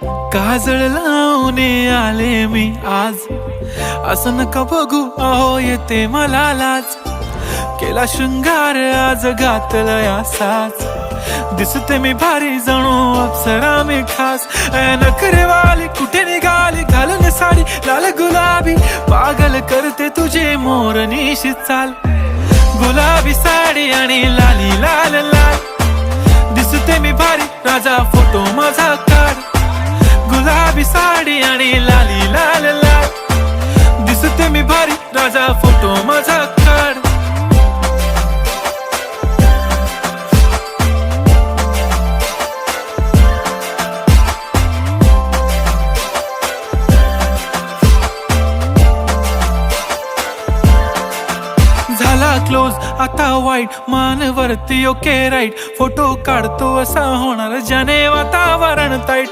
काजळ लावून आले मी आज, असं नका बघू अहो येते मला लाज. केला शृंगार आज घातलाय असाच, दिसते मी भारी जणू अप्सरा मी खास. नखरेवाली कुठे निघाली घालून साडी लाल गुलाबी, पागल करते तुझे मोरनीशी चाल. गुलाबी साडी आणि लाली लाल लाल, दिसते मी भारी राजा फोटो माझा काढ. गुलाबी साडी आणि लाली लाल लाल, दिसते मी भारी राजा फोटो माझा काढ. झाला क्लोज आता वाईट, मान वरती ओके राईट, फोटो काढतो असा होणार ज्याने वातावरण ताईट.